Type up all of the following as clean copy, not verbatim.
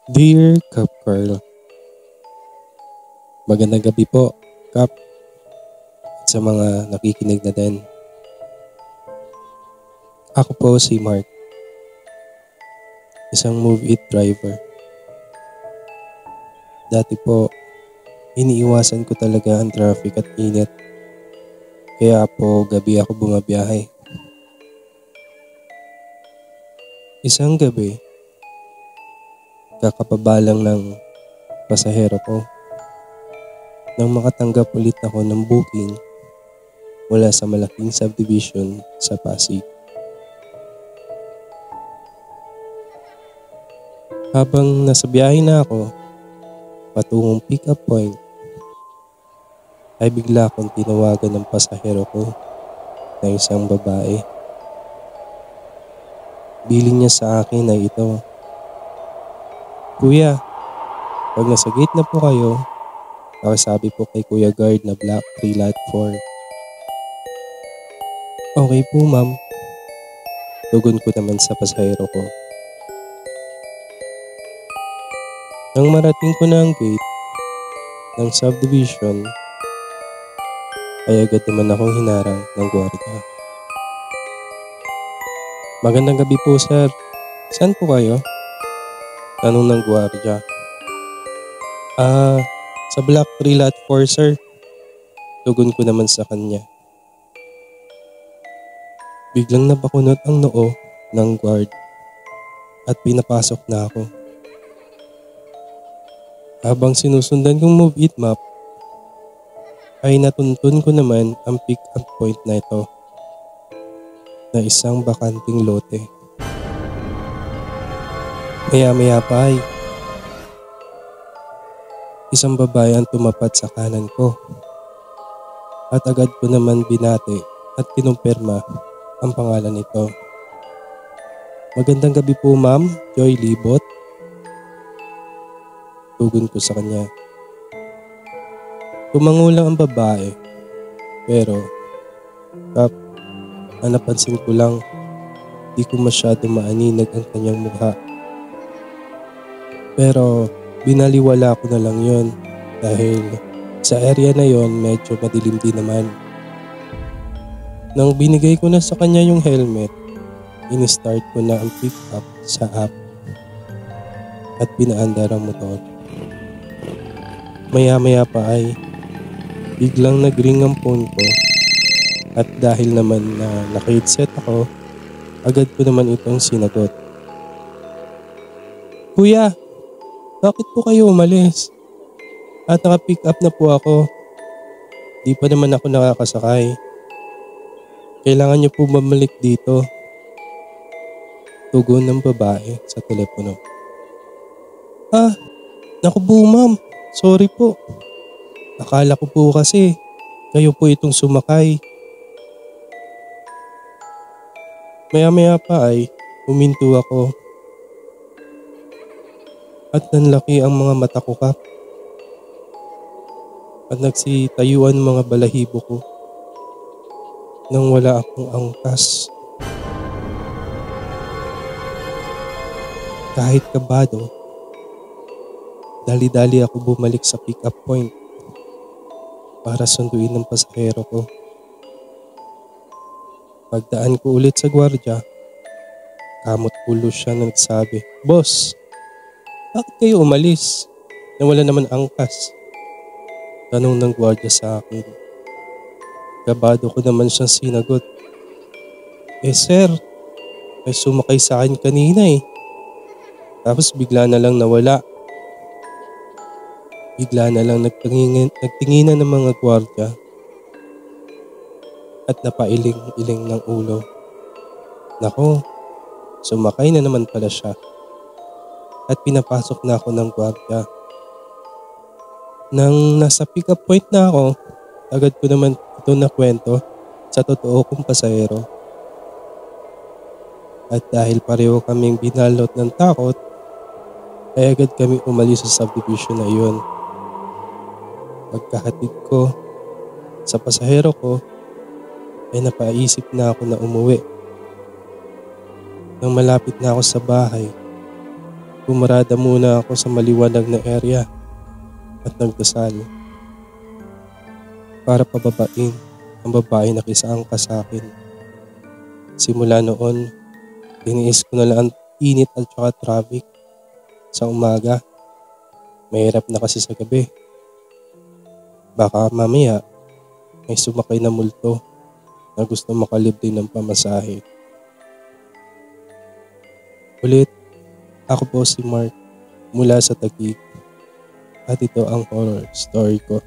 Dear Kap Carl, magandang gabi po, Kap, at sa mga nakikinig na din. Ako po si Mark, isang Move It driver. Dati po, iniiwasan ko talaga ang traffic at init, kaya po gabi ako bumabiyahe. Isang gabi, kakapabalang ng pasahero ko nang makatanggap ulit ako ng booking mula sa malaking subdivision sa Pasig. Habang nasa biyahe na ako patungong pick-up point, ay bigla akong tinawagan ng pasahero ko na isang babae. Biling niya sa akin ay ito, "Kuya, pag nasa gate na po kayo, pakisabi po kay Kuya Guard na Block 3 Lot 4. Okay po ma'am, tugon ko naman sa pasahero ko. Nang marating ko na ang gate ng subdivision, ay agad naman akong hinarang ng gwardiya. Magandang gabi po sir, saan po kayo? Tanong ng gwardiya. Sa Block 3 Lot 4 sir, tugon ko naman sa kanya. Biglang napakunot ang noo ng guard at pinapasok na ako. Habang sinusundan kong move it map, ay natuntun ko naman ang pick-up point na ito na isang bakanting lote. Maya-maya pa ay isang babae ang tumapat sa kanan ko at agad ko naman binati at kinumpirma ang pangalan nito. Magandang gabi po ma'am, Joy Libot. Tugon ko sa kanya. Tumangulang ang babae, pero Kap, napansin ko lang, di ko masyado maaninag ang kanyang mukha. Pero binaliwala ko na lang yon dahil sa area na yon medyo madilim din naman. Nang binigay ko na sa kanya yung helmet, in-start ko na ang pick-up sa app at pinaandar ang motor. Maya-maya pa ay biglang nag-ring ang phone ko at dahil naman na naka-headset ako, agad ko naman itong sinagot. Kuya, bakit po kayo umalis? At naka-pick up na po ako. Di pa naman ako nakakasakay. Kailangan niyo po bumalik dito. Tugon ng babae sa telepono. Naku po ma'am. Sorry po. Akala ko po kasi kayo po itong sumakay. Maya-maya pa ay huminto ako. At nanlaki ang mga mata ko Kap. At nagsitayuan mga balahibo ko nang wala akong angkas. Kahit kabado, dali-dali ako bumalik sa pick-up point para sunduin ang pasahero ko. Pagdaan ko ulit sa gwardiya, kamot ulo siya na nagsabi, "Boss, bakit kayo umalis? Nawala naman angkas." Tanong ng gwardiya sa akin. Kabado ko naman siyang sinagot. Sir, may sumakay sa akin kanina eh. Tapos bigla na lang nawala. Bigla na lang nagtinginan ng mga gwardiya at napailing-iling ng ulo. Nako, sumakay na naman pala siya at pinapasok na ako ng gwardiya. Nang nasa pick-up point na ako, agad ko naman ito nakwento sa totoo kong pasahero. At dahil pareho kaming binalot ng takot, ay agad kami umalis sa subdivision na iyon. Pagkahatid ko sa pasahero ko, ay napaisip na ako na umuwi. Nang malapit na ako sa bahay, Pumarada muna ako sa maliwanag na area at nagdasal para pababain ang babae na kisaangka sa akin. Simula noon, tiniis ko na lang ang init at saka traffic sa umaga. Mahirap na kasi sa gabi. Baka mamaya may sumakay na multo na gusto makalibre ng pamasahe. Ulit, ako po si Mark mula sa Taguig at ito ang horror story ko.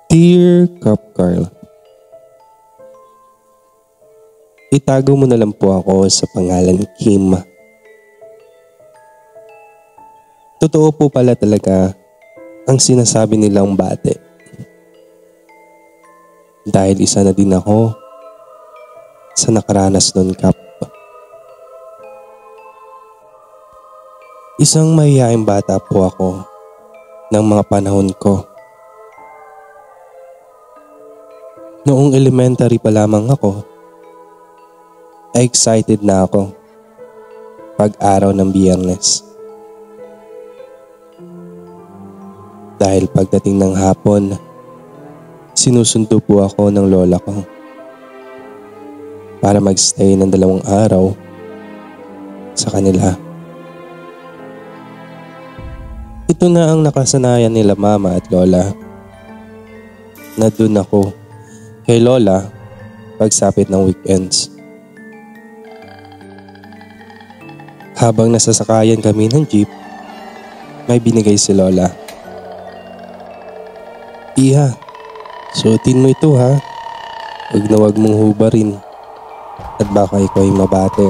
Dear Kap Carl, itago mo na lang po ako sa pangalan Kim. Totoo po pala talaga ang sinasabi nilang bate. Dahil isa na din ako sa nakaranas nun, Kap. Isang mahihaing bata po ako ng mga panahon ko. Noong elementary pa lamang ako, ay excited na ako pag araw ng Biyernes. Dahil pagdating ng hapon, sinusundo po ako ng lola ko para magstay ng 2 araw sa kanila. Ito na ang nakasanayan nila mama at lola na dun ako kay lola pagsapit ng weekends. Habang nasasakayan kami ng jeep, may binigay si lola. Iha, suotin mo ito ha. Huwag na huwag mong hubarin at baka ikaw ay mabate.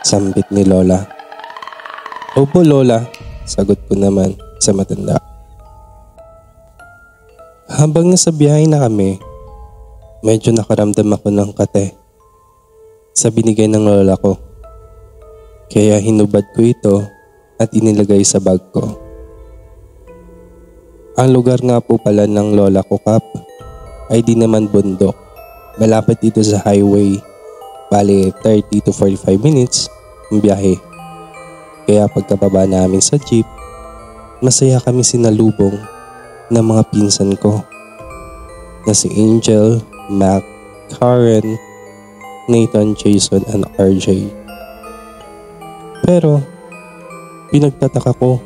Sambit ni lola. Opo lola, sagot ko naman sa matanda. Habang nasa biyahe na kami, medyo nakaramdam ako ng kate sa binigay ng lola ko. Kaya hinubad ko ito at inilagay sa bag ko. Ang lugar nga po pala ng lola ko, Kap, ay di naman bundok. Malapit dito sa highway. Bali 30 to 45 minutes ang biyahe. Kaya pagkababa namin sa jeep, masaya kami sinalubong ng mga pinsan ko na si Angel, Mac, Karen, Nathan, Jason, and RJ. Pero, pinagtataka ko,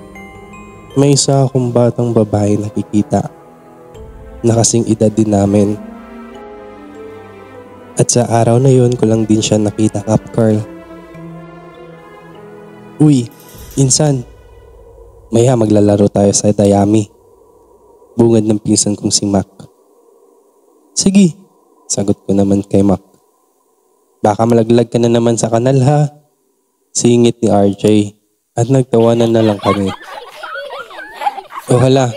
may isa akong batang babae nakikita na kasing edad din namin. At sa araw na yon ko lang din siya nakita, Kap Carl. Uy, insan, maya maglalaro tayo sa dayami. Bungad ng pinsan kong si Mac. Sige, sagot ko naman kay Mac. Baka malaglag ka na naman sa kanal ha. Singit ni RJ at nagtawanan na lang kami. O hala,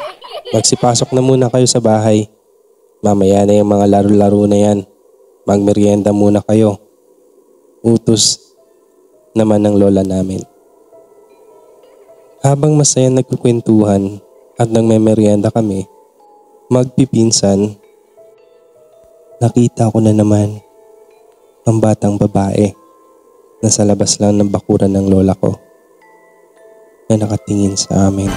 magsipasok na muna kayo sa bahay. Mamaya na yung mga laro-laro na yan. Magmerienda muna kayo. Utos naman ng lola namin. Habang masaya nagkukwentuhan at nagmemeryenda kami, magpipinsan, nakita ko na naman ang batang babae na sa labas lang ng bakuran ng lola ko na nakatingin sa amin.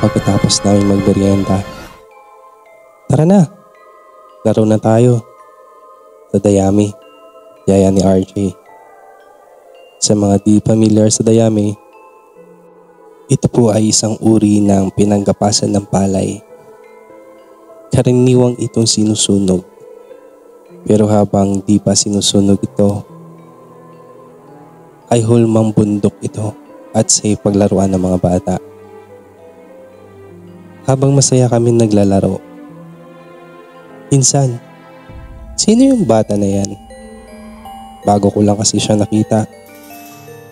Pagkatapos namin magmeryenda, tara na, laro na tayo. Sa Dayami, yaya ni RJ. Sa mga di familiar sa Dayami, ito po ay isang uri ng pinanggapasan ng palay. Karaniwang itong sinusunog. Pero habang di pa sinusunog ito, ay hulmang bundok ito at sa paglaruan ng mga bata. Habang masaya kami naglalaro, "Insan, sino yung bata na yan?" Bago ko lang kasi siya nakita.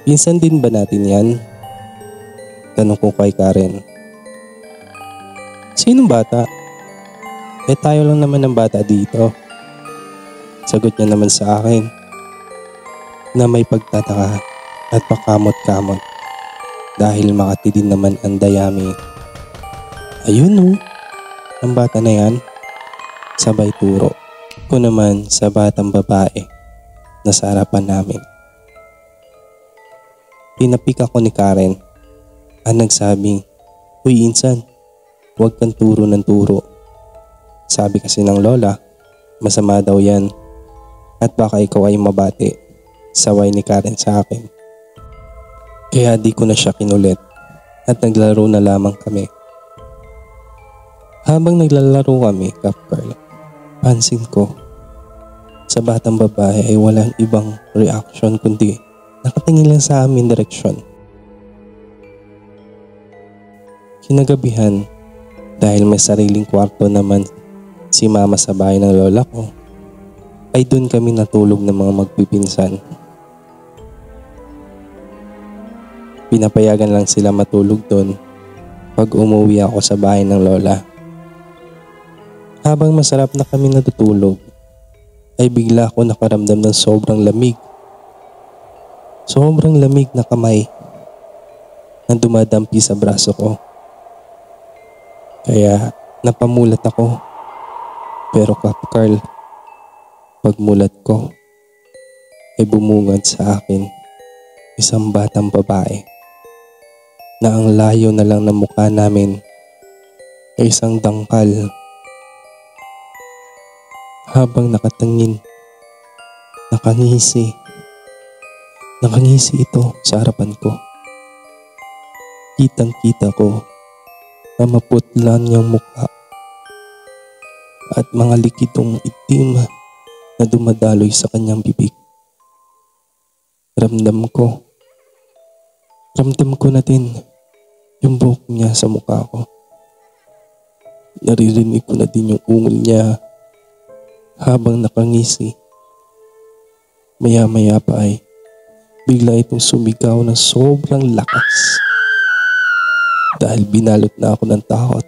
"Pinsan din ba natin yan?" Tanong ko kay Karen. "Sinong bata?" Tayo lang naman ng bata dito." Sagot niya naman sa akin na may pagtataka at pakamot-kamot dahil Makati din naman ang Dayami. "Ayun ang bata na yan." Sabay turo ko naman sa batang babae na sa harapan namin. Pinapik ako ni Karen at nagsabing, "Uy insan, huwag kang turo ng turo. Sabi kasi ng lola, masama daw yan at baka ikaw ay mabati." Saway ni Karen sa akin. Kaya di ko na siya kinulit at naglaro na lamang kami. Habang naglalaro kami, Kapkarl, pansin ko sa batang babae ay walang ibang reaction kundi nakatingin lang sa amin direksyon. Kinagabihan, dahil may sariling kwarto naman si mama sa bahay ng lola ko, ay doon kami natulog ng mga magpipinsan. Pinapayagan lang sila matulog doon pag umuwi ako sa bahay ng lola. Habang masarap na kami natutulog, ay bigla ako nakaramdam ng sobrang lamig. Sobrang lamig na kamay na dumadampi sa braso ko. Kaya napamulat ako. Pero Kapkarl, pagmulat ko ay bumungad sa akin isang batang babae na ang layo na lang ng mukha namin ay isang dangkal. Habang nakatangin, nakangisi ito sa harapan ko. Kitang-kita ko na maputla niyang mukha at mga likidong itim na dumadaloy sa kanyang bibig. Ramdam ko na din yung buhok niya sa mukha ko. Naririnig ko na din yung ungol niya habang nakangisi. Maya-maya pa ay bigla itong sumigaw ng sobrang lakas. Dahil binalot na ako ng takot,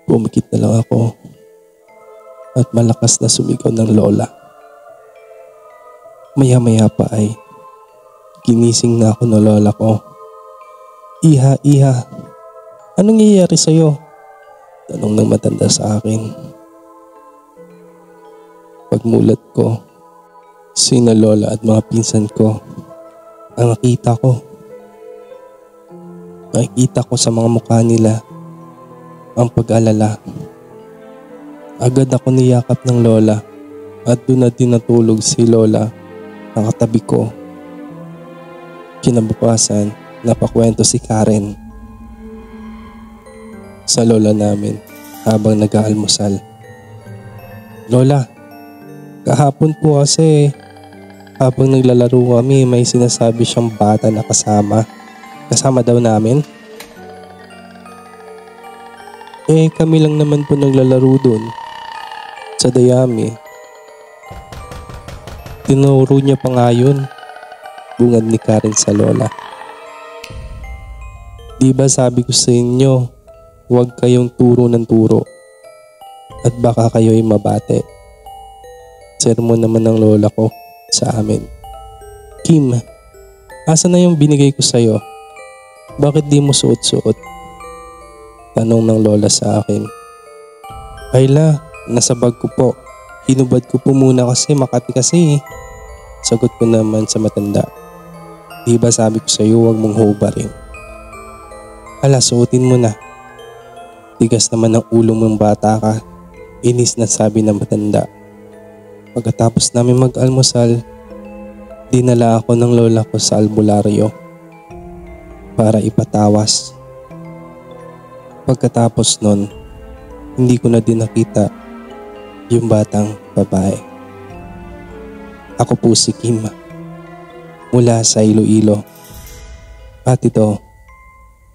pumikit na lang ako at malakas na sumigaw ng lola. Maya-maya pa ay ginising na ako ng lola ko. Iha, anong nangyayari sa'yo?" Tanong ng matanda sa akin. Pagmulat ko, sina lola at mga pinsan ko ang nakita ko. Nakikita ko sa mga mukha nila ang pag-alala. Agad ako niyakap ng lola at doon na din natulog si lola na katabi ko. Kinabukasan, napakwento si Karen sa lola namin habang nag-aalmusal. "Lola, kahapon po kasi habang naglalaro kami may sinasabi siyang bata na kasama daw namin. Kami lang naman po naglalaro doon sa Dayami. Tinuro niya pa nga yun," bungad ni Karen sa lola. "Di ba sabi ko sa inyo, huwag kayong turo ng turo at baka kayo ay mabate." Sermon naman ng lola ko sa amin. "Kim, Asa na yung binigay ko sa'yo? Bakit di mo suot-suot? Tanong ng lola sa akin. Ayla, nasa bag ko po. Hinubad ko po muna kasi Makati kasi. Sagot ko naman sa matanda. Di ba sabi ko sa'yo huwag mong hubarin? Hala, suotin mo na. Tigas naman ng ulo mong bata ka. Inis na sabi ng matanda. Pagkatapos namin mag-almusal, dinala ako ng lola ko sa albularyo para ipatawas. Pagkatapos nun, hindi ko na din nakita yung batang babae. Ako po si Kim, mula sa Iloilo. At ito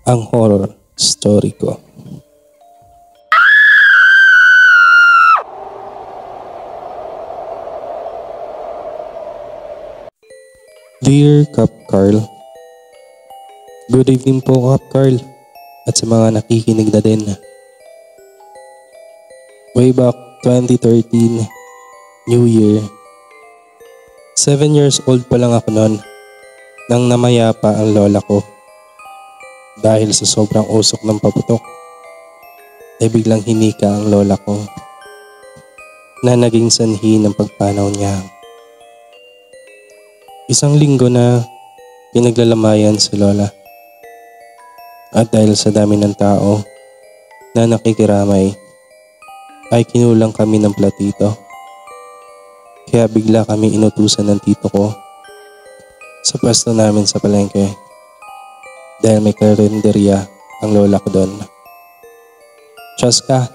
ang horror story ko. Dear Kap Carl, good evening po Kap Carl at sa mga nakikinig na din. Way back 2013, New Year, 7 years old pa lang ako noon nang namayapa ang lola ko. Dahil sa sobrang usok ng paputok, ay biglang hinika ang lola ko na naging sanhi ng pagpanaw niya. Isang linggo na pinaglalamayan si lola. At dahil sa dami ng tao na nakikiramay, ay kinulang kami ng platito. Kaya bigla kami inutusan ng tito ko sa pwesto namin sa palengke. Dahil may karinderya ang lola ko doon. Chaska,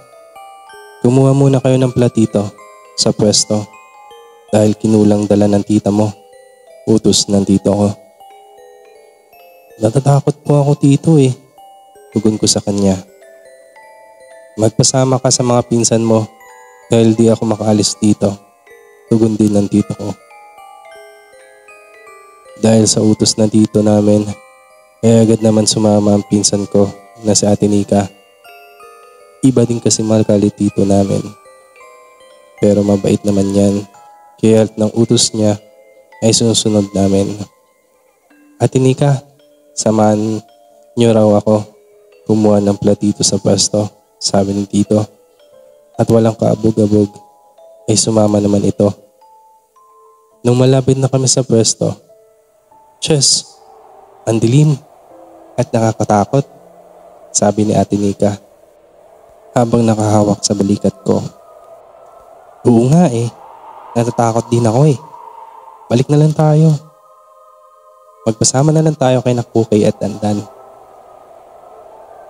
kumuha muna kayo ng platito sa pwesto dahil kinulang dala ng tita mo. Utos ng tito ko. Natatakot po ako tito eh. Tugon ko sa kanya. Magpasama ka sa mga pinsan mo dahil di ako makaalis dito. Tugon din ng tito ko. Dahil sa utos ng tito namin, ay agad naman sumama ang pinsan ko na si Ate Nika. Iba din kasi malkali tito namin. Pero mabait naman yan. Kaya ng utos niya ay sinusunod namin. Ate Nika, samahan niyo raw ako kumuha ng platito sa pwesto, sabi ng tito. At walang kaabog-abog ay sumama naman ito. Nung malapit na kami sa pwesto, Ches, ang dilim at nakakatakot, sabi ni Ate Nika habang nakahawak sa balikat ko. Oo nga eh, natatakot din ako eh. Balik na lang tayo. Magpasama na lang tayo kay Nakukay at Dandan.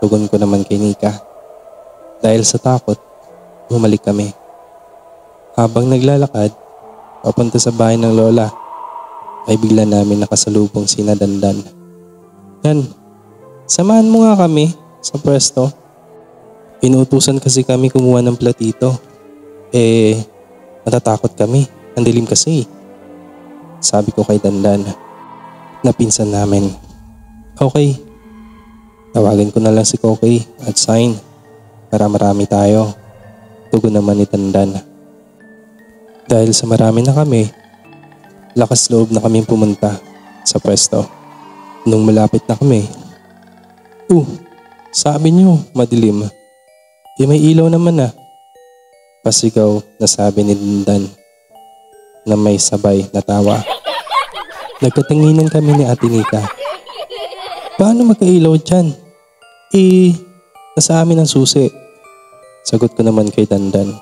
Tugon ko naman kay Nika. Dahil sa takot, bumalik kami. Habang naglalakad, papunta sa bahay ng lola, ay bigla namin nakasalubong sina Dandan. Yan, samahan mo nga kami sa pwesto. Inuutusan kasi kami kumuha ng platito. Natatakot kami. Ang dilim kasi. Sabi ko kay Dandan na pinsan namin. Okay, tawagan ko na lang si Kokey at Sign para marami tayo. Tugon naman ni Dandan. Dahil sa marami na kami, lakas loob na kaming pumunta sa pwesto. Nung malapit na kami, sabi niyo madilim. May ilaw naman ah. Pasigaw na sabi ni Dandan na may sabay na tawa. Nagkatinginan kami ni Ate Nika. Paano magkailaw dyan? Nasa amin ang susi. Sagot ko naman kay Dandan.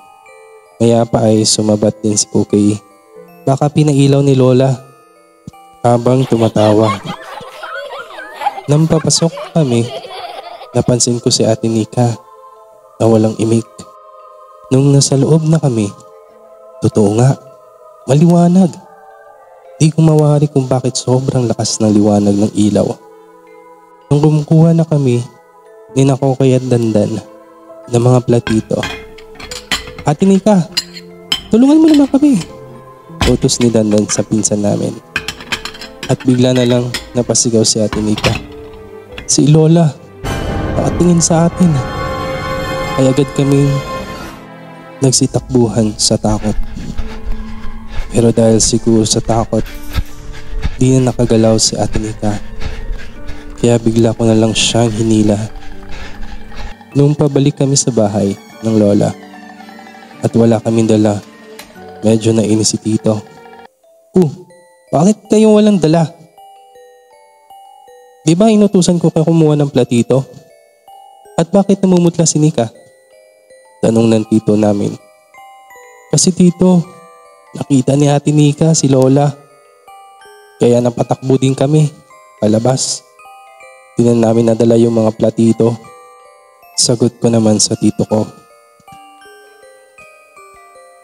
Maya pa ay sumabat din si Kokey. Baka pinailaw ni Lola. Habang tumatawa. Nang papasok kami, napansin ko si Ate Nika na walang imik. Nung nasa loob na kami, totoo nga, maliwanag. Di ko mawari kung bakit sobrang lakas ng liwanag ng ilaw. Nung kumukuha na kami, ni Nakukay at Dandan ng mga platito. Ate Nika, tulungan mo naman kami. Utos ni Dandan sa pinsan namin. At bigla na lang napasigaw si Ate Nika. Si Lola, nakatingin sa atin. Ay agad kaming nagsitakbuhan sa takot. Pero dahil siguro sa takot, Di na nakagalaw si Ate Nika, kaya bigla ko na lang siyang hinila. Nung pabalik kami sa bahay ng lola at wala kaming dala, medyo nainis si Tito. Bakit kayo walang dala? Di ba inutusan ko kayo kumuha ng platito? At bakit namumutla si Nika? Tanong ng tito namin. Kasi tito, nakita ni Ate Nika si Lola. Kaya napatakbo din kami, palabas. Di na namin nadala yung mga platito. Sagot ko naman sa tito ko.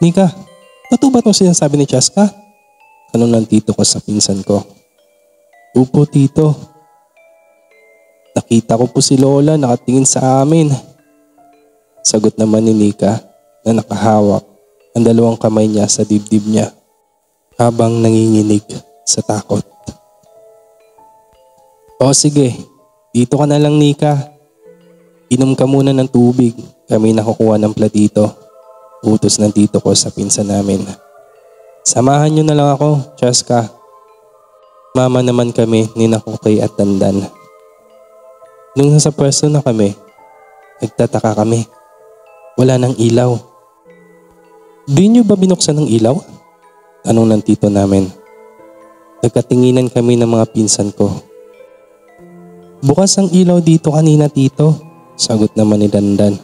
Nika, totoo ba itong sinasabi ni Chaska? Tanong ng tito ko sa pinsan ko. Opo tito. Nakita ko po si Lola nakatingin sa amin. Sagot naman ni Nika na nakahawak ang dalawang kamay niya sa dibdib niya habang nanginginig sa takot. O sige, dito ka na lang Nika. Inom ka muna ng tubig. Kami nakukuha ng platito. Utos ng tito ko sa pinsan namin. Samahan niyo na lang ako, Chaska. Mama naman kami ni Nakukay at Dandan. Nung nasa pwesto na kami, nagtataka kami. Wala nang ilaw. Di niyo ba binuksan ng ilaw? Tanong ng tito namin. Nagkatinginan kami ng mga pinsan ko. Bukas ang ilaw dito kanina tito, sagot naman ni Dandan.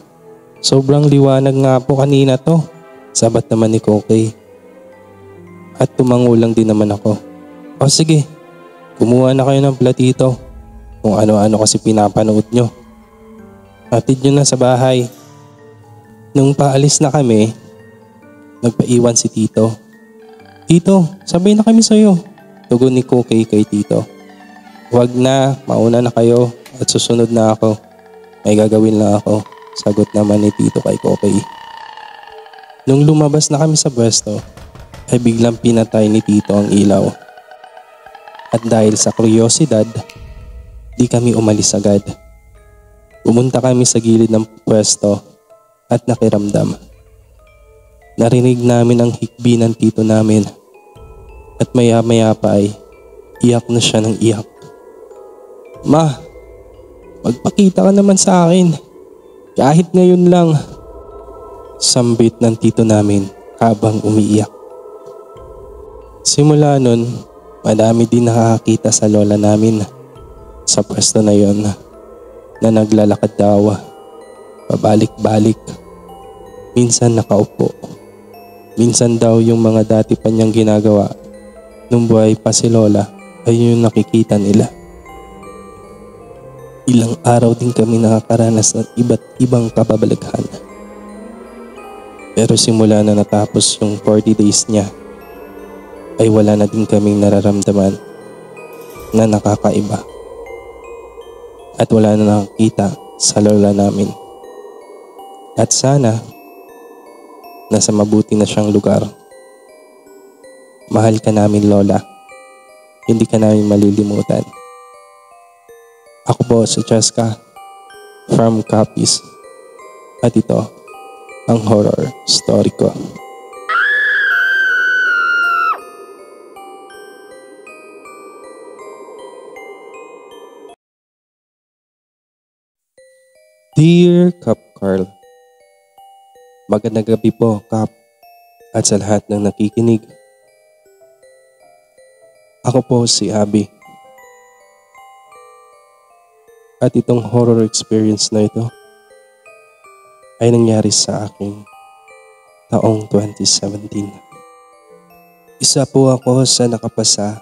Sobrang liwanag nga po kanina to, sabat naman ni Kokay. At tumangulang din naman ako. O sige, kumuha na kayo ng platito. Kung ano-ano kasi pinapanood nyo. Hatid nyo na sa bahay. Nung paalis na kami, nagpaiwan si Tito. Tito, sabay na kami sa'yo. Tugon ni Kokay kay Tito. Huwag na, mauna na kayo at susunod na ako. May gagawin lang ako. Sagot naman ni Tito kay Kokay. Nung lumabas na kami sa pwesto, ay biglang pinatay ni Tito ang ilaw. At dahil sa kuryosidad, di kami umalis agad. Pumunta kami sa gilid ng pwesto at nakiramdam. Narinig namin ang hikbi ng tito namin at maya-maya pa ay iyak na siya ng iyak. Ma, magpakita ka naman sa akin. Kahit ngayon lang. Sambit ng tito namin habang umiiyak. Simula nun, madami din nakakakita sa lola namin sa pwesto na yon na naglalakad daw, pabalik-balik. Minsan nakaupo. Minsan daw yung mga dati pa niyang ginagawa nung buhay pa si Lola ay yung nakikita nila. Ilang araw din kami nakakaranas ng iba't ibang kababalaghan. Pero simula na natapos yung 40 days niya, ay wala na din kaming nararamdaman na nakakaiba. At wala na nakakita sa lola namin. At sana, nasa mabuti na siyang lugar. Mahal ka namin Lola. Hindi ka namin malilimutan. Ako po si Chaska from Capiz. At ito ang horror story ko. Dear Kap Carl, magandang gabi po Kap at sa lahat ng nakikinig. Ako po si Abby. At itong horror experience na ito ay nangyari sa akin taong 2017. Isa po ako sa nakapasa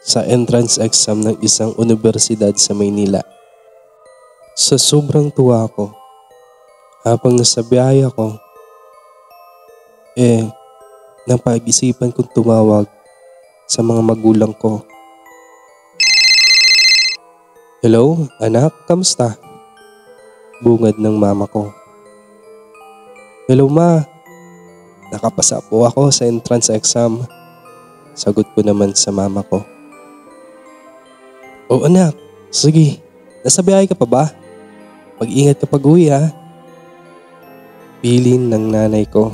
sa entrance exam ng isang universidad sa Maynila. Sa sobrang tuwa ko, habang nasa biyahe ako, napag-isipan kong tumawag sa mga magulang ko. Hello, anak, kamusta? Bungad ng mama ko. Hello ma, nakapasa po ako sa entrance exam. Sagot ko naman sa mama ko. O anak, sige, nasa biyahe ka pa ba? Mag-ingat kapag uwi ha. Bilin ng nanay ko.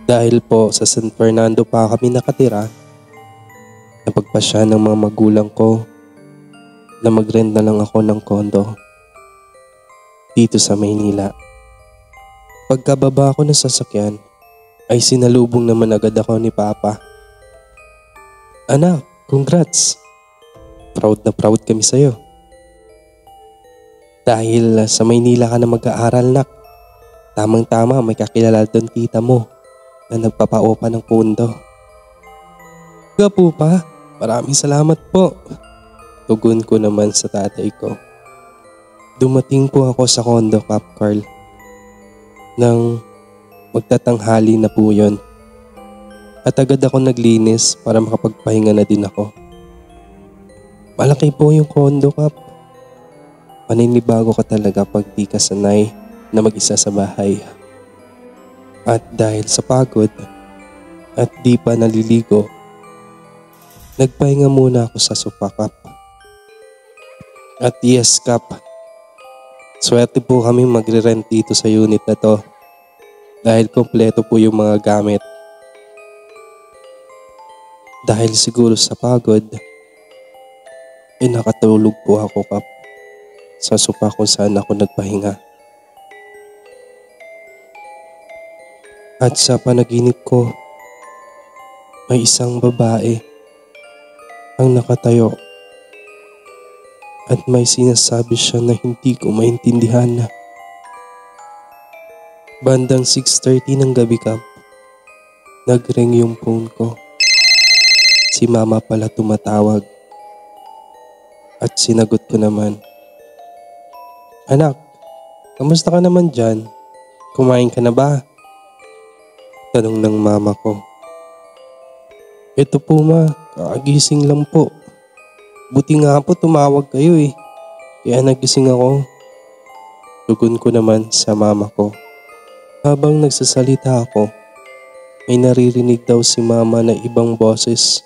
Dahil po sa San Fernando pa kami nakatira, Napagpasya ng mga magulang ko na mag-rent na lang ako ng kondo dito sa Maynila. Pagkababa ko ng sasakyan ay sinalubong naman agad ako ni Papa. Anak, congrats! Proud na proud kami sa'yo. Dahil sa Maynila ka na mag-aaral, nak. Tamang-tama, may kakilala doon tita mo na nagpapaupa ng kondo. Nga po pa, maraming salamat po. Tugon ko naman sa tatay ko. Dumating po ako sa kondo, Kap Carl. Nang magtatanghali na po yon. At agad ako naglinis para makapagpahinga na din ako. Malaki po yung kondo, Kap. Paninibago ka talaga pag di ka sanay na mag-isa sa bahay. At dahil sa pagod at di pa naliligo, nagpahinga muna ako sa sofa, Kap. At yes, Kap, swerte po kami magre-rent dito sa unit na to dahil kompleto po yung mga gamit. Dahil siguro sa pagod, nakatulog po ako, Kap, sa sofa kung saan ako nagpahinga. At sa panaginip ko, may isang babae ang nakatayo at may sinasabi siya na hindi ko maintindihan. Bandang 6:30 ng gabi, Kap, nag-ring yung phone ko. Si Mama pala tumatawag at sinagot ko naman. Anak, kamusta ka naman dyan? Kumain ka na ba? Tanong ng mama ko. Ito po ma, kakagising lang po. Buti nga po tumawag kayo eh. Kaya nagising ako. Tugon ko naman sa mama ko. Habang nagsasalita ako, may naririnig daw si mama na ibang boses.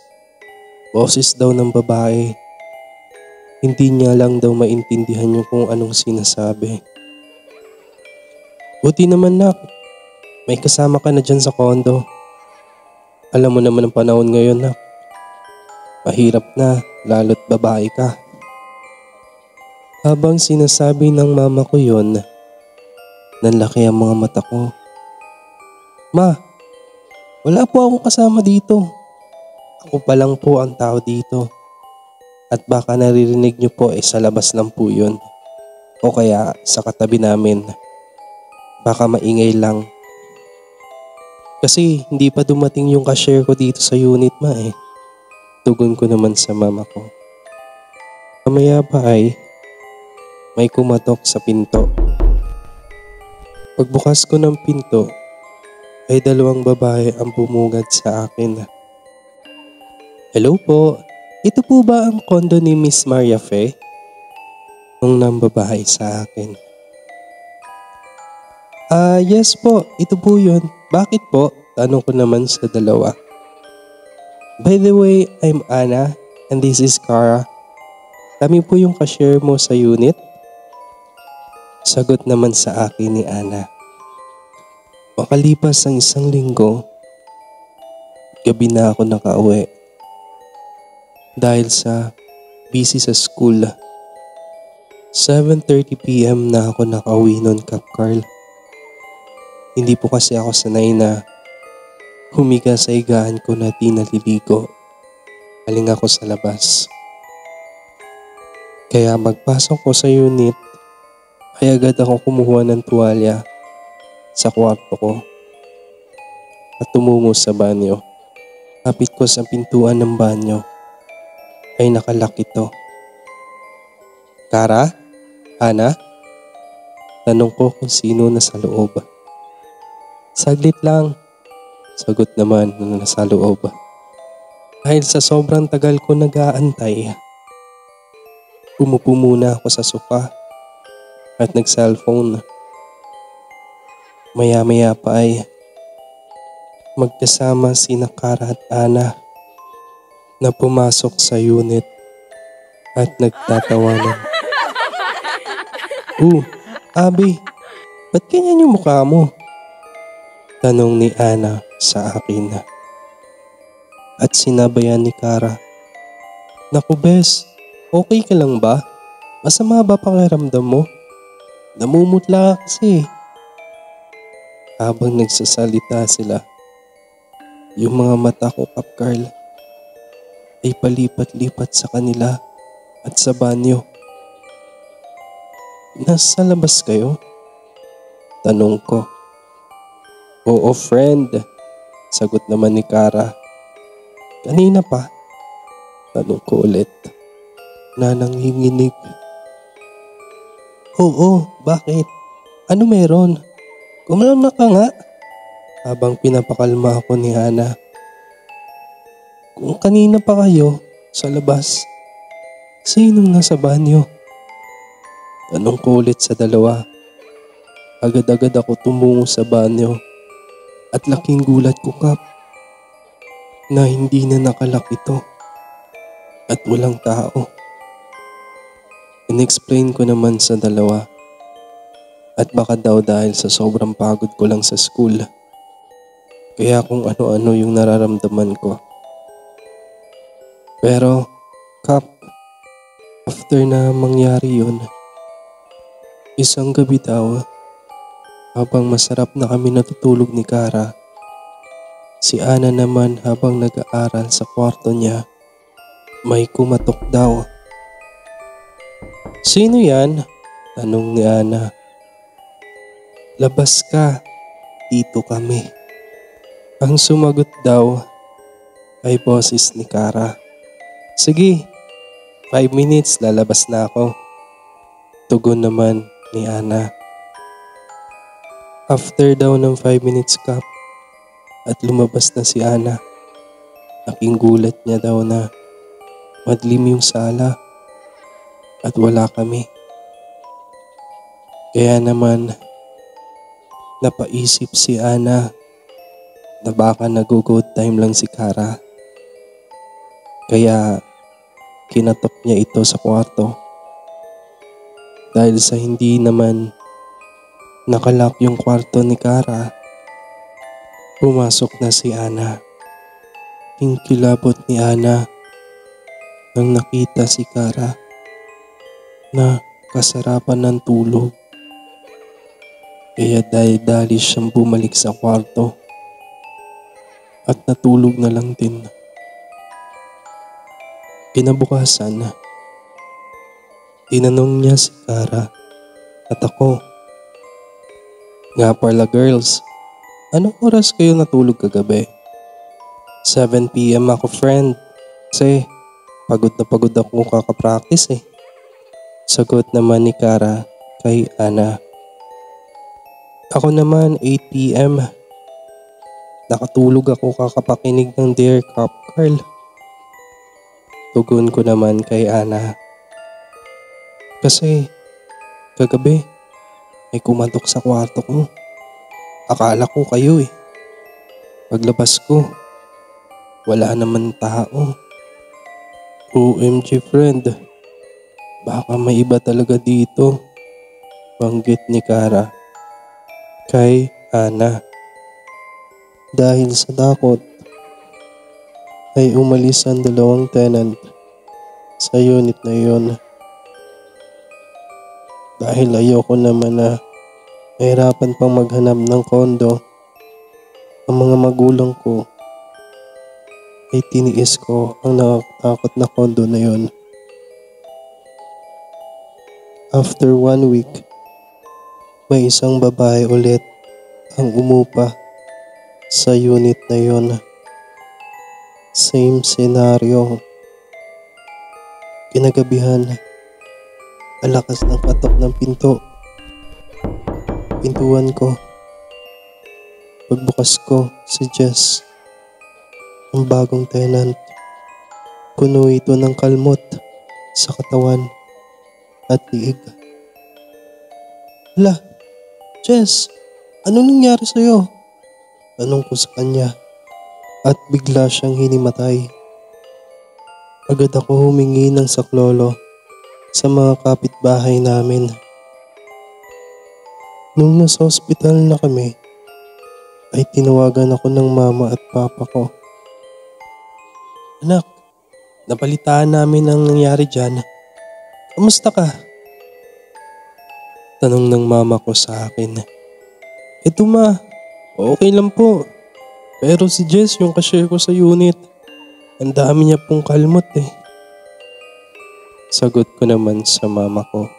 Boses daw ng babae. Hindi niya lang daw maintindihan yung kung anong sinasabi. Buti naman nak, may kasama ka na dyan sa kondo. Alam mo naman ang panahon ngayon nak. Mahirap na, lalo't babae ka. Habang sinasabi ng mama ko yon, nanlaki ang mga mata ko. Ma, wala po akong kasama dito. Ako pa lang po ang tao dito. At baka naririnig niyo po sa labas lang po yun. O kaya sa katabi namin. Baka maingay lang. Kasi hindi pa dumating yung cashier ko dito sa unit ma eh. Tugon ko naman sa mama ko. Mamaya pa ay may kumatok sa pinto. Pagbukas ko ng pinto ay dalawang babae ang bumungad sa akin. Hello po. Ito po ba ang kondo ni Miss Maria Fe? Nung nambabahay sa akin. Yes po. Ito po yun. Bakit po? Tanong ko naman sa dalawa. By the way, I'm Anna and this is Cara. Kami po yung cashier mo sa unit. Sagot naman sa akin ni Anna. Makalipas ang 1 linggo, gabi na ako nakauwi. Dahil sa busy sa school. 7:30 PM na ako nakauwi nun, Kap Carl. Hindi po kasi ako sanay na humiga sa higaan ko na di naliligo. Aling ako sa labas. Kaya magpasok ko sa unit, ay agad ako kumuha ng tuwalya sa kwarto ko at tumungo sa banyo. Kapit ko sa pintuan ng banyo ay nakalock ito. Kara? Ana? Tanong ko kung sino nasa loob. Saglit lang. Sagot naman na nasa loob. Dahil sa sobrang tagal ko nag-aantay, umupo muna ako sa sofa at nag-cellphone. Maya-maya pa ay magkasama sina Kara at Ana na pumasok sa unit at nagtatawanan. Abi, ba't ganyan yung mukha mo? Tanong ni Ana sa akin. At sinabayan ni Kara Naku bes, okay ka lang ba? Masama ba pakiramdam mo? Namumutla ka kasi. Habang nagsasalita sila, yung mga mata ko, Kap Carl, ay palipat-lipat sa kanila at sa banyo. Nasa labas kayo? Tanong ko. Oo friend, sagot naman ni Kara. Kanina pa? Tanong ko ulit na nanginginig. Oo, bakit? Ano meron? Kumalma ka nga. Habang pinapakalma ako ni Hana. Kung kanina pa kayo sa labas, sinong nasa banyo? Tanong ko ulit sa dalawa. Agad-agad ako tumungo sa banyo at laking gulat ko, Kap, na hindi na nakalak ito at walang tao. In-explain ko naman sa dalawa at baka daw dahil sa sobrang pagod ko lang sa school. Kaya kung ano-ano yung nararamdaman ko. Pero, Kap, after na mangyari yun, isang gabi daw, habang masarap na kami natutulog ni Kara, si Ana naman habang nag-aaral sa kwarto niya, may kumatok daw. Sino yan? Tanong ni Ana. Labas ka, dito kami. Ang sumagot daw ay boses ni Kara. Sige, 5 minutes lalabas na ako. Tugon naman ni Ana. After daw ng 5 minutes, Kap, at lumabas na si Ana, laking gulat niya daw na madlim yung sala at wala kami. Kaya naman napaisip si Ana na baka nag-good time lang si Kara. Kaya kinatok niya ito sa kwarto. Dahil sa hindi naman nakalak yung kwarto ni Kara, pumasok na si Ana. Kilabot ni Ana nang nakita si Kara na kasarapan ng tulog. Kaya dali-dali siyang bumalik sa kwarto at natulog na lang din. Kinabukasan, tinanong niya si Kara at ako. Nga pala girls, anong oras kayo natulog kagabi? 7 PM ako friend. Kasi pagod na pagod ako kakapractice eh. Sagot naman ni Kara kay Ana. Ako naman 8 PM. Nakatulog ako kakapakinig ng Dear Kap Carl. Tugon ko naman kay Ana. Kasi kagabi may kumatok sa kwarto ko. Akala ko kayo eh. Paglabas ko, wala naman tao. OMG friend, baka may iba talaga dito. Banggit ni Kara kay Ana. Dahil sa takot, ay umalis ang dalawang tenant sa unit na yun. Dahil ayoko naman na mahirapan pang maghanap ng kondo, ang mga magulang ko ay tiniis ko ang nakakatakot na kondo na yun. After 1 week, may isang babae ulit ang umupa sa unit na yun. Same scenario. Kinagabihan, ang lakas ng katok ng pintuan ko. Pagbukas ko, si Jess, ang bagong tenant. Puno ito ng kalmot sa katawan at liig. Hala, Jess, ano nangyari sa'yo? Tanong ko sa kanya at bigla siyang hinimatay. Agad ako humingi ng saklolo sa mga kapitbahay namin. Nung nasa ospital na kami, ay tinawagan ako ng mama at papa ko. Anak, Napalitaan namin ang nangyari dyan. Kamusta ka? Tanong ng mama ko sa akin. Eto ma, okay lang po. Pero si Jess yung cashier ko sa unit. Ang dami niya pong kalmot eh. Sagot ko naman sa mama ko.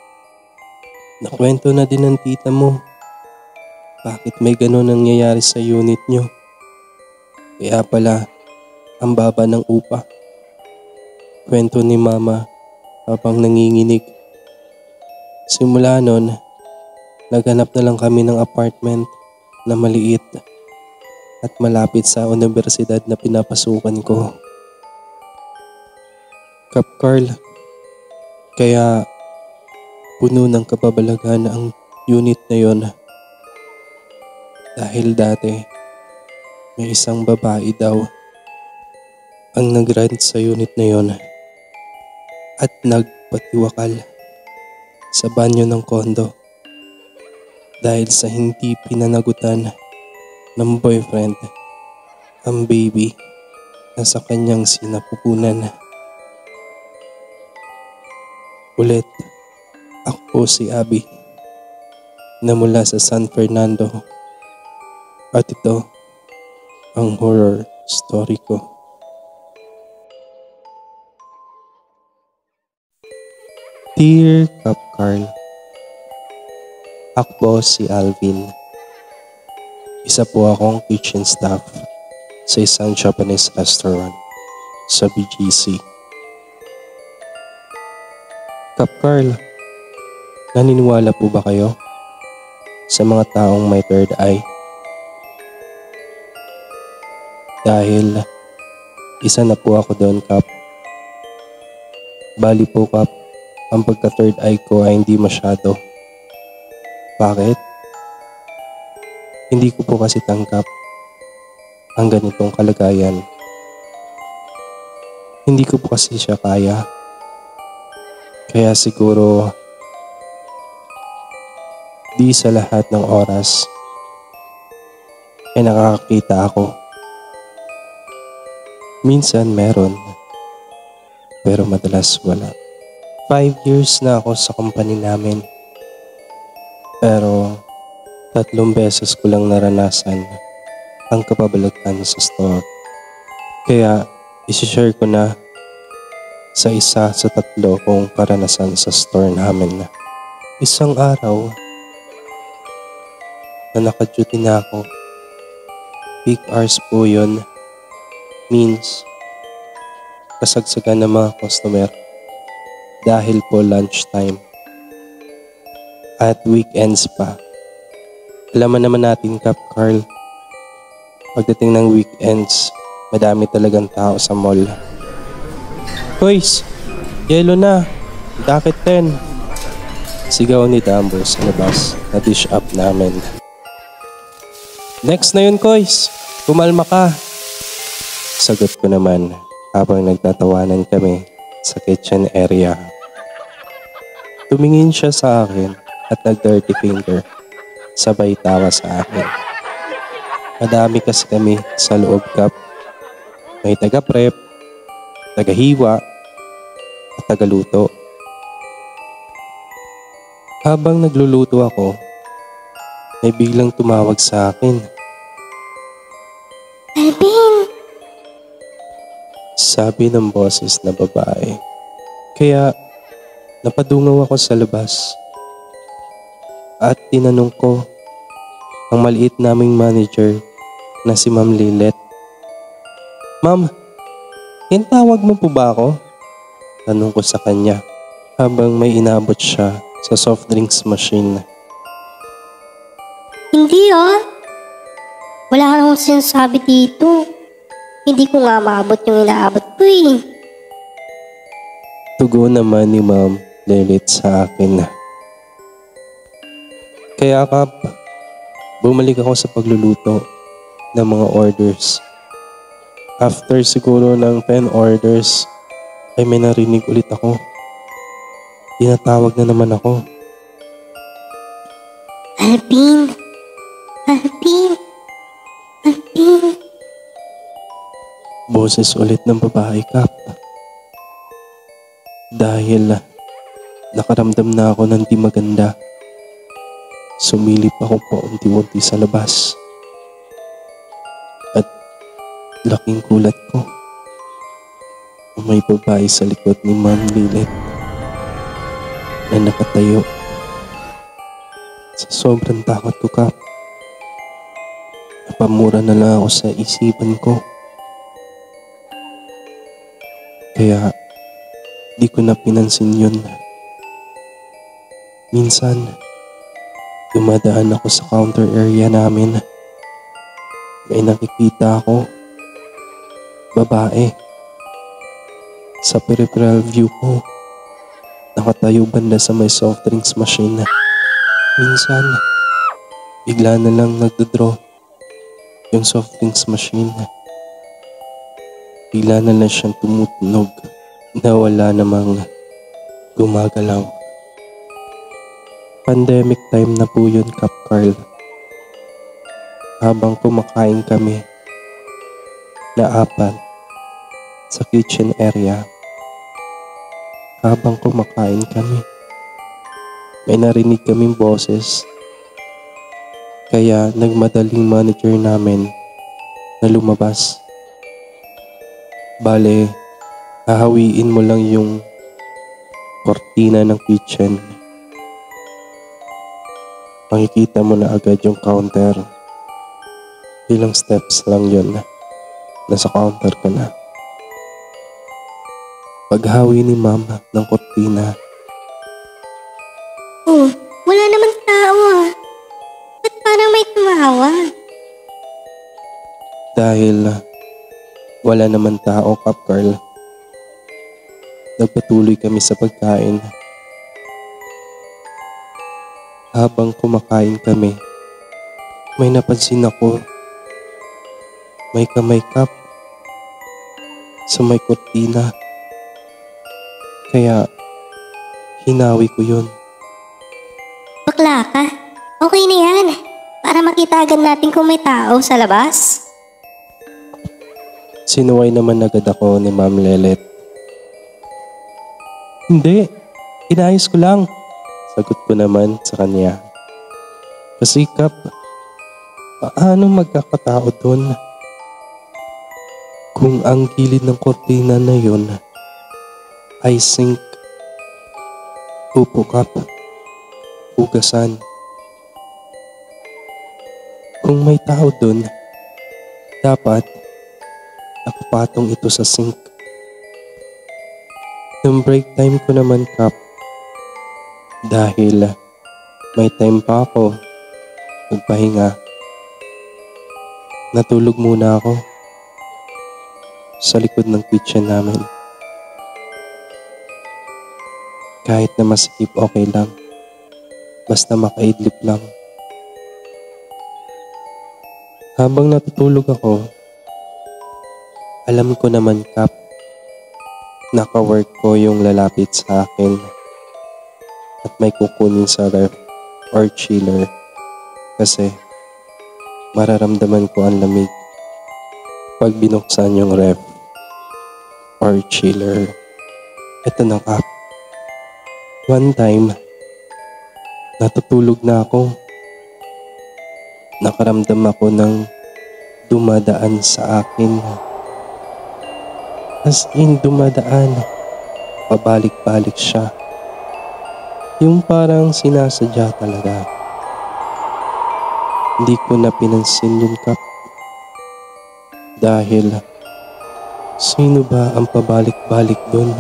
Nakwento na din ng tita mo. Bakit may ganon nangyayari sa unit nyo? Kaya pala, ang baba ng upa. Kwento ni mama habang nanginginig. Simula nun, naghanap na lang kami ng apartment na maliit at malapit sa universidad na pinapasukan ko. Kap Carl, kaya puno ng kababalaghan ang unit na yon. Dahil dati, may isang babae daw ang nag-rent sa unit na yon at nagpatiwakal sa banyo ng kondo dahil sa hindi pinanagutan ng boyfriend ang baby na sa kanyang sinapupunan. Ulit, ako po si Abby na mula sa San Fernando at ito ang horror story ko. Dear Kap Carl, ako po si Alvin. Isa po akong kitchen staff sa isang Japanese restaurant sa BGC. Kap Carl, naniniwala po ba kayo sa mga taong may third eye? Dahil isa na po ako doon, Kap. Bali po, Kap, ang pagka-third eye ko ay hindi masyado. Bakit? Hindi ko po kasi tanggap ang ganitong kalagayan. Hindi ko po kasi siya kaya. Kaya siguro di sa lahat ng oras ay nakakakita ako. Minsan meron, pero madalas wala. 5 years na ako sa company namin. Pero 3 beses ko lang naranasan ang kababalaghan sa store. Kaya isi-share ko na sa isa sa 3 kong karanasan sa store namin. Isang araw na naka-duty na ako. Peak hours po yun. Means kasagsagan ng mga customer dahil po lunchtime at weekends pa. Alam naman natin, Kap Carl, pagdating ng weekends, madami talagang tao sa mall. Boys, yelo na, dakit 10. Sigaw ni Dambo sa labas na dish up namin. Next na yun, Koys, kumalma ka. Sagot ko naman habang nagtatawanan kami sa kitchen area. Tumingin siya sa akin at nag-dirty finger. Sabay tawa sa akin. Madami kasi kami sa loob, Kap. May taga-prep, taga-hiwa, at taga-luto. Habang nagluluto ako, may biglang tumawag sa akin. Alvin! Sabi ng boses na babae. Kaya napadungaw ako sa labas. At tinanong ko ang maliit naming manager na si Ma'am Lilet. Ma'am, tawag mo po ba ako? Tanong ko sa kanya habang may inabot siya sa soft drinks machine. Hindi Wala ka akong sinasabi dito. Hindi ko nga maabot yung inaabot ko eh. Tugon naman ni Ma'am Lilet sa akin. Kaya, Kap, bumalik ako sa pagluluto ng mga orders. After siguro ng 10 orders, ay may narinig ulit ako. Tinatawag na naman ako. Alvin! Alvin! Alvin! Boses ulit ng babae, Kap. Dahil nakaramdam na ako ng di maganda, sumilip ako paunti-unti sa labas. At laking kulat ko, may babae sa likod ni Ma'am Lilith na nakatayo. Sa sobrang takot ko, Kap, napamura na lang ako sa isipan ko. Kaya di ko na pinansin yun. Minsan, dumadaan ako sa counter area namin. May nakikita ako, babae. Sa peripheral view ko, nakatayo banda sa may soft drinks machine. Minsan, bigla na lang nagdodraw yung soft drinks machine. Bigla na lang siyang tumutunog na wala namang gumagalaw. Pandemic time na po yun, Kap Carl. Habang kumakain kami na apat sa kitchen area, habang kumakain kami, may narinig kaming boses. Kaya nagmadaling manager namin na lumabas. Bale, hahawiin mo lang yung kortina ng kitchen. Makikita mo na agad yung counter. Ilang steps lang yun. Nasa counter ka na. Paghawi ni Mama ng kortina. Oh, wala naman tao ah. Ba't parang may tumawag? Dahil wala naman tao, Kap Carl, nagpatuloy kami sa pagkain. Habang kumakain kami, may napansin ako. May kamay, Kap, sa may kortina. Kaya hinawi ko yun. Bakla ka? Okay na yan. Para makita agad natin kung may tao sa labas. Sinuway naman agad ako ni Ma'am Lilith. Hindi, inayos ko lang. Sagot ko naman sa kanya. Kasi, Kap, paano magkakatao dun? Kung ang gilid ng kortina na yun ay sink. Upo, Kap. Hugasan. Kung may tao dun, dapat nakapatong ito sa sink. Nung break time ko naman, Kap, dahil may time pa ako magpahinga, natulog muna ako sa likod ng kitchen namin. Kahit na masikip, okay lang. Basta makaidlip lang. Habang natutulog ako, alam ko naman, Kap, naka-work ko yung lalapit sa akin at may kukunin sa ref or chiller kasi mararamdaman ko ang lamig pag binuksan yung ref or chiller. Ito na, Kap. One time, natutulog na ako. Nakaramdam ako ng dumadaan sa akin. As in, dumadaan. Pabalik-balik siya. Yung parang sinasadya talaga. Hindi ko na pinansin yun, Kap. Dahil, sino ba ang pabalik-balik dun?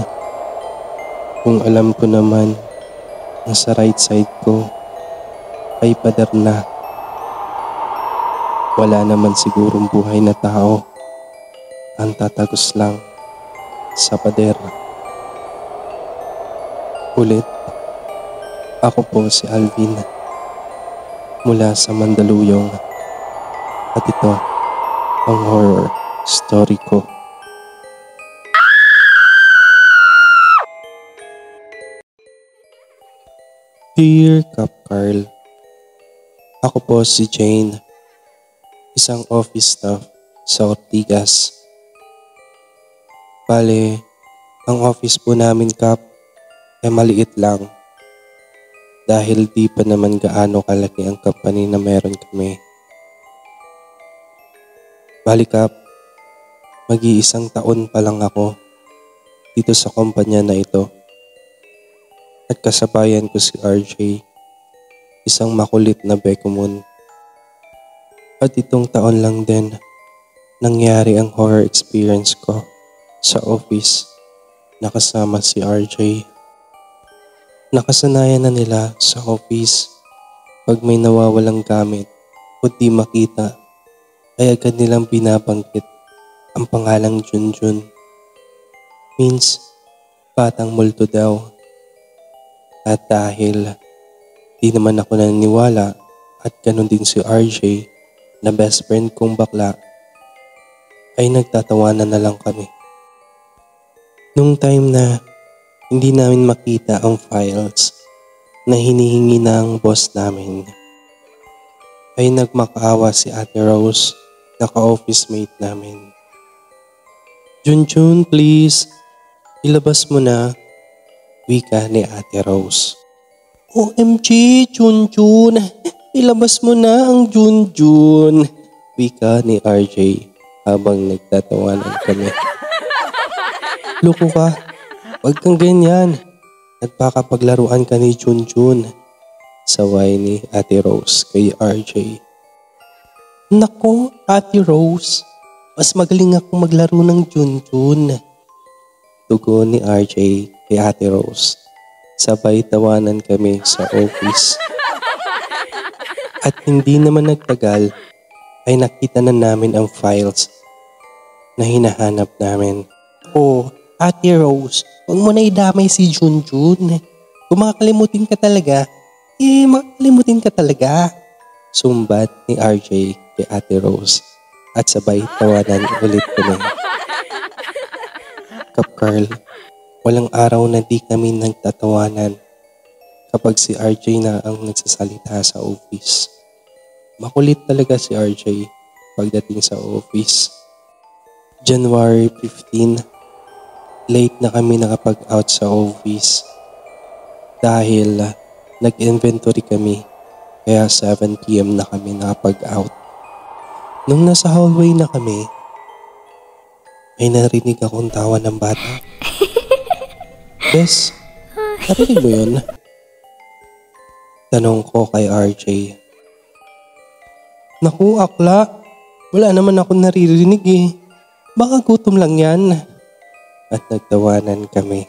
Kung alam ko naman na sa right side ko ay pader na. Wala naman sigurong buhay na tao ang tatagos lang sa pader. Ulit, ako po si Alvin mula sa Mandaluyong at ito ang horror story ko. Dear Kap Carl, ako po si Jane, isang office staff sa Ortigas. Bale, ang office po namin, Kap, maliit lang dahil di pa naman gaano kalaki ang company na meron kami. Balikap, mag-iisang taon pa lang ako dito sa kumpanya na ito. At kasabayan ko si RJ, isang makulit na bekomon. At itong taon lang din, nangyari ang horror experience ko sa office na kasama si RJ. Nakasanayan na nila sa office pag may nawawalang gamit o di makita ay agad nilang binabanggit ang pangalang Junjun. Means, batang multo daw. At dahil di naman ako naniniwala at ganun din si RJ na best friend kong bakla, ay nagtatawanan na lang kami. Nung time na hindi namin makita ang files na hinihingi ng boss namin, ay nagmakaawa si Ate Rose na ka-office mate namin. Junjun, please, ilabas mo na, wika ni Ate Rose. OMG, Junjun, ilabas mo na ang Junjun, wika ni RJ habang nagtatawanan kami. Loko ka, wag kang ganyan. Nagpakapaglaruan ka ni Junjun, saway ni Ate Rose kay RJ. Nako, Ate Rose, mas magaling akong maglaro ng Junjun, tugon ni RJ kay Ate Rose. Sabay tawanan kami sa office. At hindi naman nagtagal ay nakita na namin ang files na hinahanap namin. Oh, Ate Rose, huwag mo na idamay si Junjun. Kung makakalimutin ka talaga, makakalimutin ka talaga. Sumbat ni RJ kay Ate Rose at sabay tawanan ulit kami. Kap Carl, walang araw na di kami nagtatawanan kapag si RJ na ang nagsasalita sa office. Makulit talaga si RJ pagdating sa office. January 15, late na kami nakapag-out sa office dahil nag-inventory kami kaya 7 PM na kami nakapag-out. Nung nasa hallway na kami, ay narinig akong tawa ng bata. Bes, narinig mo yun? Tanong ko kay RJ. Naku, akla. Wala naman ako naririnig eh. Baka gutom lang yan. At nagtawanan kami.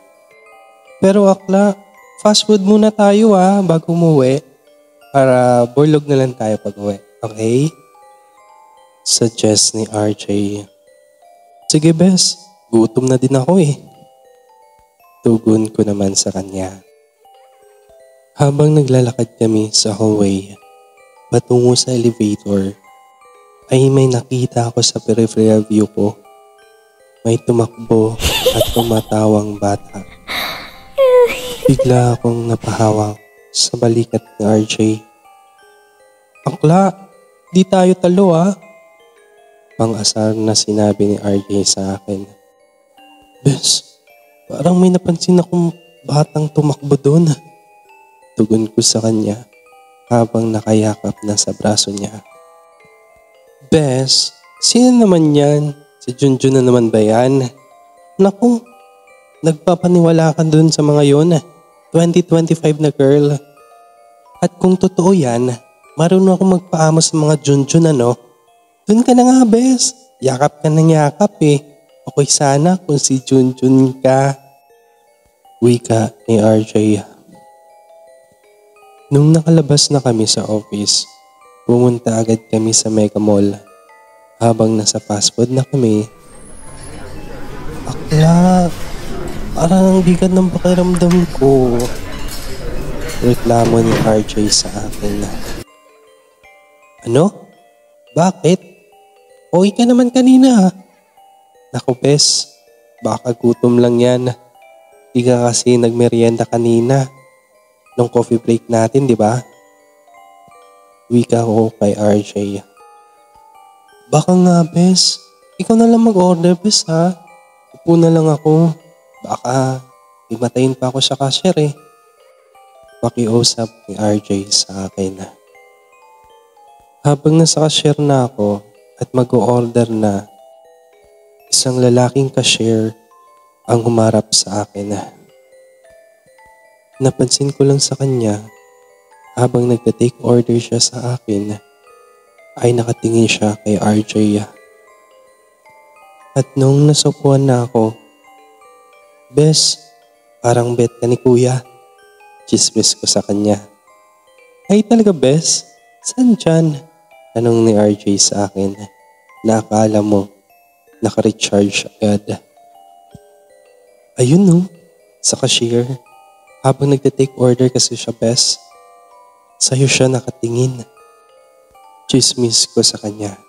Pero akla, fast food muna tayo bago umuwi. Para burlog na lang tayo pag uwi. Okay? Suggest ni RJ. Sige bes, gutom na din ako eh. Tugon ko naman sa kanya. Habang naglalakad kami sa hallway, patungo sa elevator, ay may nakita ako sa peripheral view ko. May tumakbo at tumatawang bata. Bigla akong napahawak sa balikat ni RJ. Akla, di tayo talo Pang-asar na sinabi ni RJ sa akin. Bes, parang may napansin akong batang tumakbo doon. Tugon ko sa kanya habang nakayakap na sa braso niya. Bes, sino naman yan? Si Junjun na naman ba yan? Naku, nagpapaniwala ka dun sa mga yon. 2025 na girl. At kung totoo yan, marunong akong magpaamo sa mga Junjun Dun ka na nga bes, yakap ka ng yakap eh. Okay sana kung si Junjun ka. Wika ni RJ. Nung nakalabas na kami sa office, pumunta agad kami sa Mega Mall. Habang nasa fast food na kami, akla, parang ang bigat ng pakiramdam ko. Reklamo ni RJ sa akin. Ano? Bakit? Okay ka naman kanina. Naku bes, baka gutom lang yan. Di ka kasi nagmerienda kanina. Nung coffee break natin, di ba? Wika ko kay RJ. Baka nga bes, ikaw na lang mag-order bes Upo na lang ako. Baka himatayin pa ako sa cashier eh. Pakiusap ni RJ sa akin. Habang nasa cashier na ako at mag-o-order na, isang lalaking cashier ang humarap sa akin. Napansin ko lang sa kanya habang nagta-take order siya sa akin ay nakatingin siya kay RJ. At nung nasupuan na ako, "Bes, parang bet ka ni kuya." Chismis ko sa kanya. "Ay talaga bes? Saan dyan?" Tanong ni RJ sa akin na akala mo naka-recharge agad. "Ayun no, sa cashier. Habang nagte-take order kasi siya bes. Sa'yo siya nakatingin." Chismis ko sa kanya.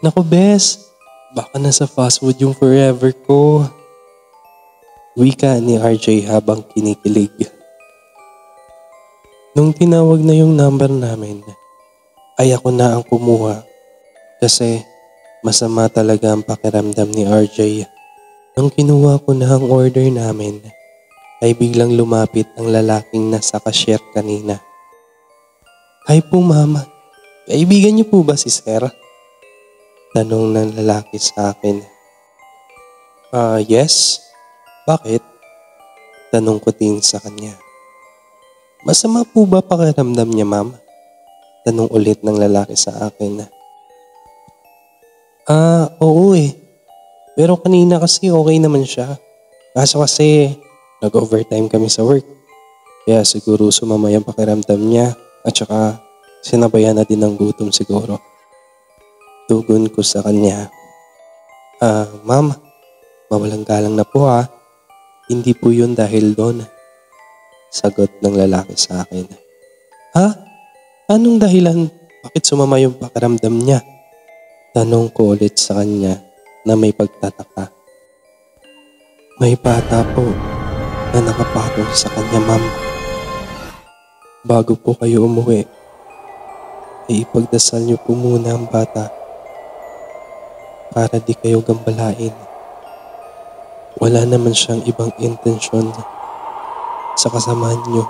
"Naku bes, baka nasa fast food yung forever ko." Wika ni RJ habang kinikilig. Nung tinawag na yung number namin, ay ako na ang kumuha kasi masama talaga ang pakiramdam ni RJ. Nung kinuha ko na ang order namin, ay biglang lumapit ang lalaking nasa cashier kanina. "Hi po mama, kaibigan niyo po ba si Sir?" Tanong ng lalaki sa akin. Yes. Bakit?" Tanong ko din sa kanya. "Masama po ba pakiramdam niya ma'am?" Tanong ulit ng lalaki sa akin. Oo eh. Pero kanina kasi okay naman siya. Kaso kasi nag-overtime kami sa work. Kaya siguro sumama yung pakiramdam niya at saka sinabayan na din ng gutom siguro. Tugon ko sa kanya. Ma'am, mawalang galang na po ha. Hindi po yun dahil doon." Sagot ng lalaki sa akin. "Ha? Anong dahilan? Bakit sumama yung pakiramdam niya?" Tanong ko ulit sa kanya na may pagtataka. "May bata po na nakapatong sa kanya ma'am. Bago po kayo umuwi, ay ipagdasal niyo po muna ang bata para di kayo gambalain. Wala naman siyang ibang intensyon sa kasamahan niyo."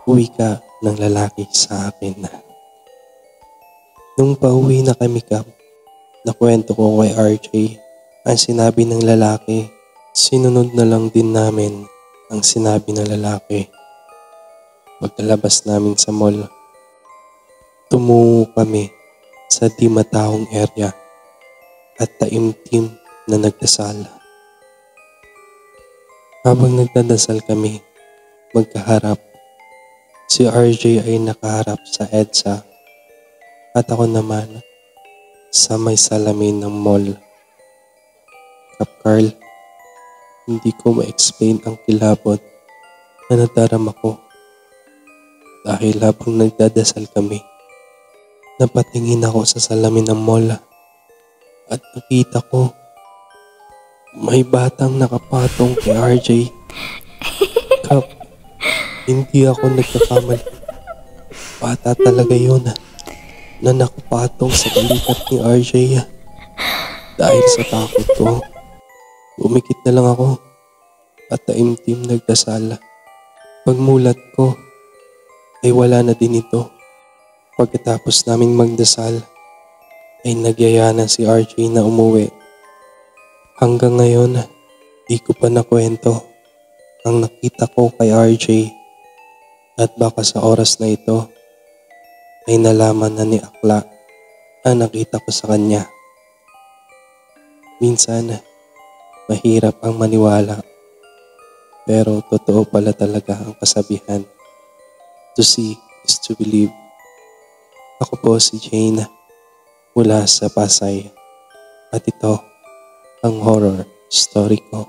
Wika ng lalaki sa akin. Nung pauwi na kami nakwento ko kay RJ ang sinabi ng lalaki. Sinunod na lang din namin ang sinabi ng lalaki. Pagkalabas namin sa mall, tumungo kami sa di mataong area at taimtim na nagdasal. Habang nagdadasal kami, magkaharap, si RJ ay nakaharap sa EDSA at ako naman sa may salamin ng mall. Kap Carl, hindi ko ma-explain ang kilabot na nadarama ko dahil habang nagdadasal kami, napatingin ako sa salamin ng mall at nakita ko may batang nakapatong kay RJ. Kap, hindi ako nagkakamali. Bata talaga yun na nakapatong sa balikat ni RJ. Dahil sa takot ko, umikit na lang ako at taimtim nagdasal. Pagmulat ko, ay wala na din ito. Pagkatapos naming magdasal, ay nagyaya na si RJ na umuwi. Hanggang ngayon, di ko pa nakwento ang nakita ko kay RJ at baka sa oras na ito ay nalaman na ni Akla ang nakita ko sa kanya. Minsan, mahirap ang maniwala pero totoo pala talaga ang kasabihan. To see is to believe. Ako po si Jane mula sa Pasay at ito ang horror story ko.